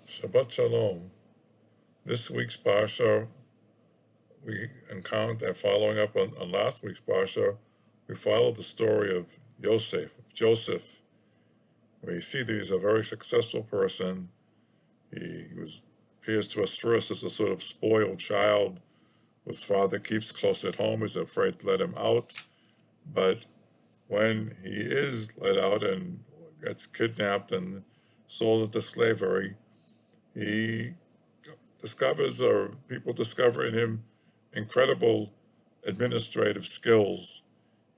Shabbat Shalom. This week's Parsha, we encounter, following up on last week's Parsha, we followed the story of Joseph, where you see that he's a very successful person. He appears to us first as a sort of spoiled child whose father keeps close at home, is afraid to let him out. But when he is let out and gets kidnapped and sold into slavery, he discovers, or people discover in him, incredible administrative skills.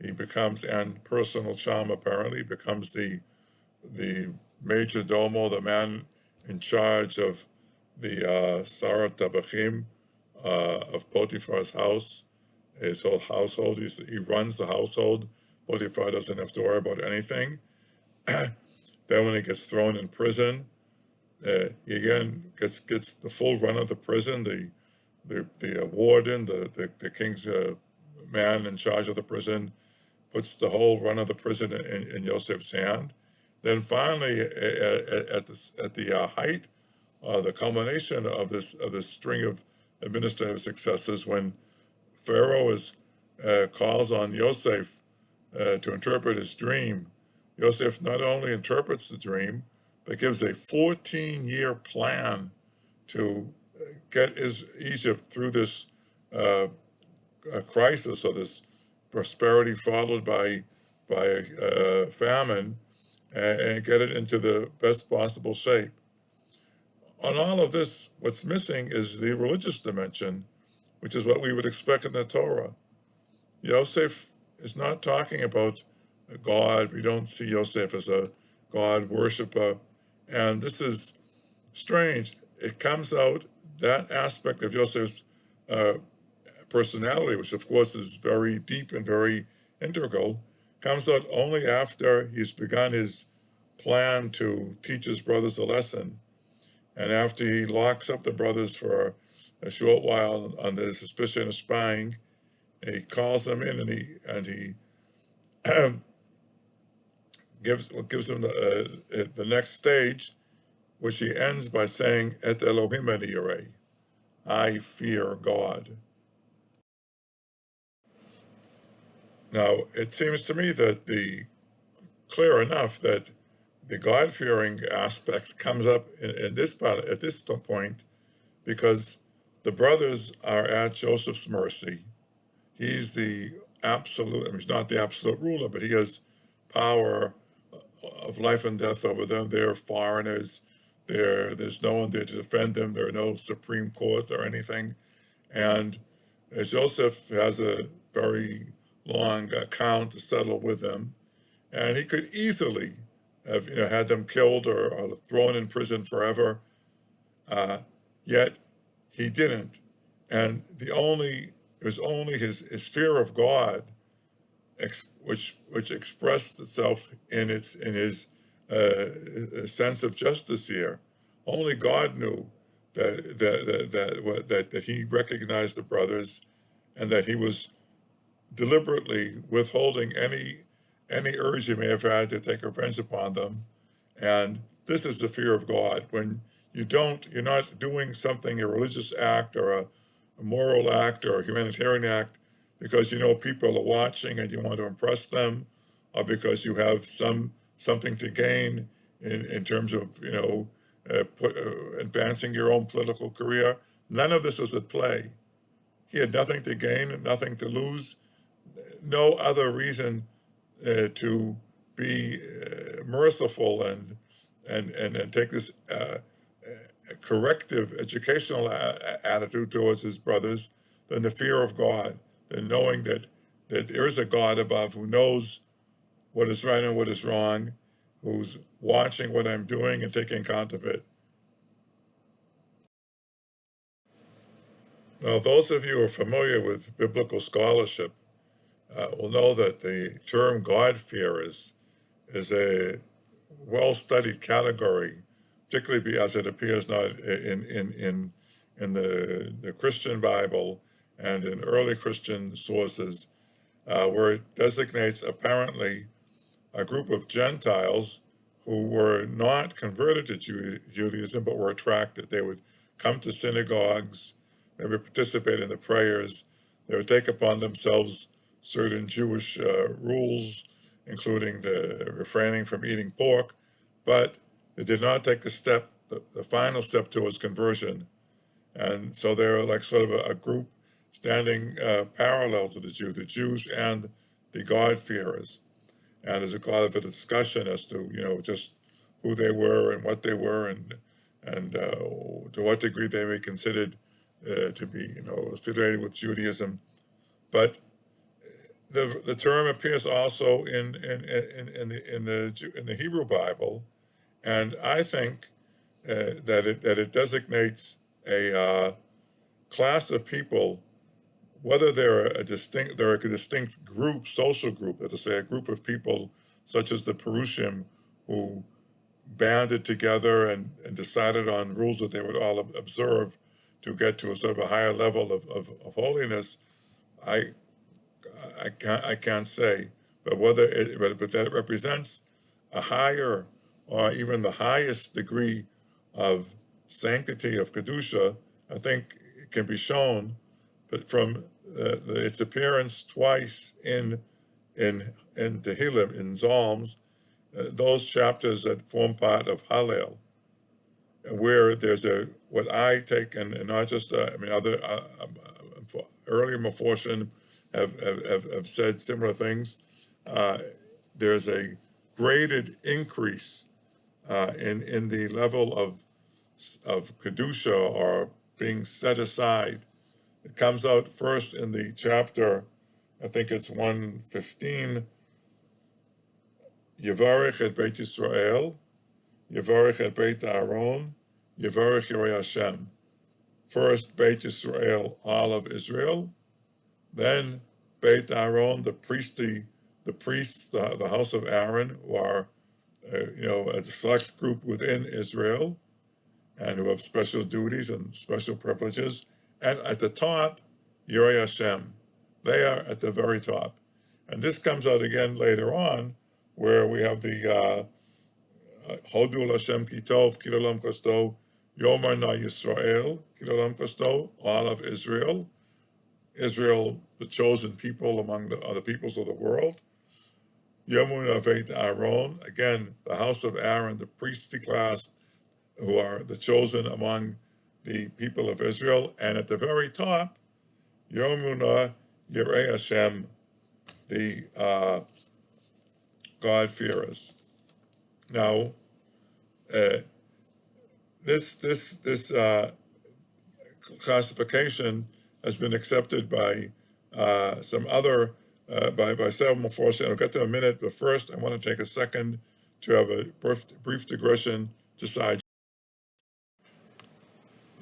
He becomes, and personal charm apparently, becomes the major domo, the man in charge of the Sarat Tabachim of Potiphar's house, his whole household. He runs the household. Potiphar doesn't have to worry about anything. Then when he gets thrown in prison, he again gets the full run of the prison. The warden, the king's man in charge of the prison, puts the whole run of the prison in Yosef's hand. Then finally, at the height, the culmination of this string of administrative successes, when Pharaoh calls on Yosef to interpret his dream, Yosef not only interprets the dream, but gives a 14-year plan to get Egypt through this crisis, or this prosperity followed by famine, and get it into the best possible shape. On all of this, what's missing is the religious dimension, which is what we would expect in the Torah. Yosef is not talking about God. We don't see Yosef as a God worshiper. And this is strange. It comes out, that aspect of Yosef's personality, which of course is very deep and very integral, comes out only after he's begun his plan to teach his brothers a lesson. And after he locks up the brothers for a short while under the suspicion of spying, he calls them in, and he gives them the next stage, which he ends by saying, "Et Elohim nary," I fear God. Now, it seems to me that clear enough that the God-fearing aspect comes up in this part, at this point, because the brothers are at Joseph's mercy. He's the absolute, I mean, he's not the absolute ruler, but he has power of life and death over them. They're foreigners. There's no one there to defend them. There are no Supreme Court or anything. And Joseph has a very long account to settle with them, and he could easily have had them killed or thrown in prison forever. Yet he didn't, and it was only his fear of God, which expressed itself in his sense of justice here. Only God knew that he recognized the brothers, and that he was deliberately withholding any urge he may have had to take revenge upon them. And this is the fear of God. When you're not doing something, a religious act or a moral act or a humanitarian act, because people are watching and you want to impress them, or because you have something to gain in terms of advancing your own political career. None of this was at play. He had nothing to gain and nothing to lose. No other reason to be merciful and take this corrective educational attitude towards his brothers than the fear of God, than knowing that there is a God above who knows what is right and what is wrong, who's watching what I'm doing and taking account of it. Now, those of you who are familiar with biblical scholarship will know that the term God-fear is a well-studied category, particularly as it appears now in the Christian Bible and in early Christian sources, where it designates apparently a group of Gentiles who were not converted to Judaism but were attracted. They would come to synagogues, they would participate in the prayers, they would take upon themselves certain Jewish rules, including the refraining from eating pork, but they did not take the final step towards conversion. And so they were like sort of a group standing parallel to the Jews and the God-fearers. And there's a lot of a discussion as to, just who they were and what they were and to what degree they may be considered to be, affiliated with Judaism. But the term appears also in the Hebrew Bible, and I think that it designates a class of people, whether they're a distinct group, social group, let's say a group of people such as the Perushim, who banded together and decided on rules that they would all observe to get to a sort of a higher level of holiness. I can't say, but but that it represents a higher or even the highest degree of sanctity of kedusha, I think it can be shown, but from its appearance twice in Tehillim, in Psalms, those chapters that form part of Hallel, where there's what I take, and not just other earlier Mephoshim have said similar things. There's a graded increase in the level of kedusha, or being set aside. It comes out first in the chapter, I think it's 115, Yevarech et Beit Yisrael, Yevarech et Beit Aaron, Yevarech Yirei Hashem. First Beit Yisrael, all of Israel, then Beit Aaron, the priests, the house of Aaron, who are a select group within Israel, and who have special duties and special privileges. And at the top, Yirei Hashem. They are at the very top. And this comes out again later on, where we have the Hodu Hashem Kitov, Kidolam Kasto, Yomar Na Yisrael, Kidolam Kasto, all of Israel. Israel, the chosen people among the other peoples of the world. Yomun Aveit Aaron, again, the house of Aaron, the priestly class, who are the chosen among the people of Israel. And at the very top, Yomuna Yirei Hashem, the God-fearers. Now, this classification has been accepted by some other, by several Mephoshim. I'll get to in a minute, but first I want to take a second to have a brief digression to side.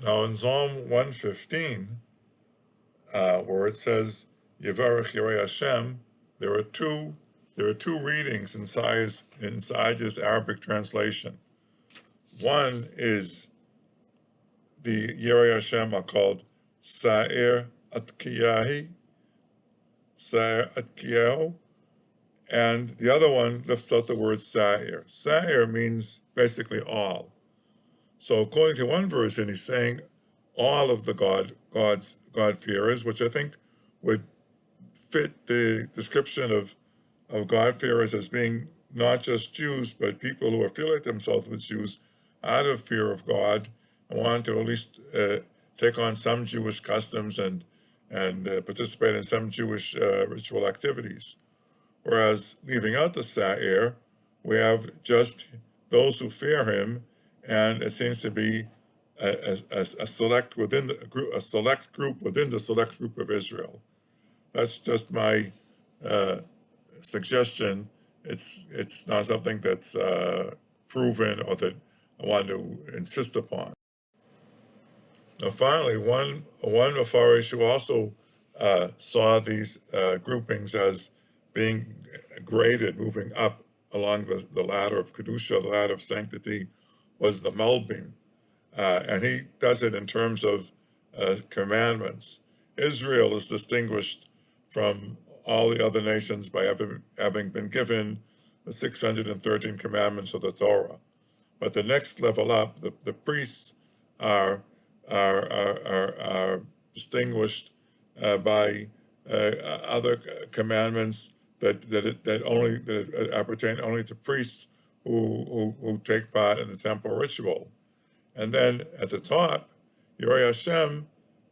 Now in Psalm 115, where it says Yevarech Yirei Hashem, there are two readings inside his Arabic translation. One is the Yirei Hashem are called Sa'ir Atkiyahi, Sa'ir Atkiyahu, and the other one lifts out the word Sa'ir. Sa'ir means basically all. So according to one version, he's saying all of the God-fearers, which I think would fit the description of God-fearers as being not just Jews, but people who affiliate themselves with Jews out of fear of God and want to at least take on some Jewish customs and participate in some Jewish ritual activities. Whereas leaving out the Sa'ir, we have just those who fear him, and it seems to be a select group within the select group of Israel. That's just my suggestion. It's not something that's proven or that I want to insist upon. Now, finally, one Mefarish who also saw these groupings as being graded, moving up along the ladder of Kedusha, the ladder of sanctity, was the Malbim. And he does it in terms of commandments. Israel is distinguished from all the other nations by having been given the 613 commandments of the Torah. But the next level up, the priests are are distinguished by other commandments that appertain only to priests who take part in the temple ritual. And then at the top, Yirei Hashem,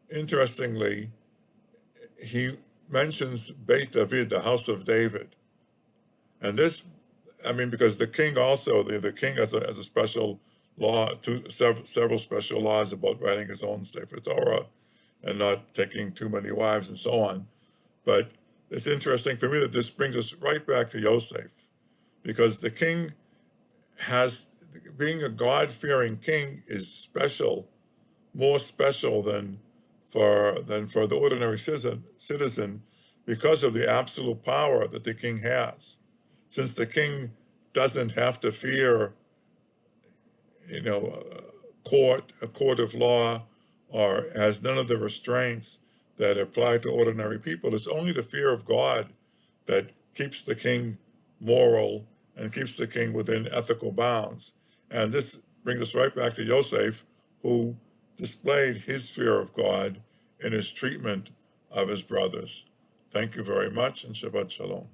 interestingly, he mentions Beit David, the house of David. And this, I mean, because the king also, the king has a special law, several special laws about writing his own Sefer Torah and not taking too many wives and so on. But it's interesting for me that this brings us right back to Yosef, because the king being a God-fearing king is special, more special than for the ordinary citizen, because of the absolute power that the king has. Since the king doesn't have to fear, a court of law, or has none of the restraints that apply to ordinary people, it's only the fear of God that keeps the king moral and keeps the king within ethical bounds. And this brings us right back to Yosef, who displayed his fear of God in his treatment of his brothers. Thank you very much, and Shabbat Shalom.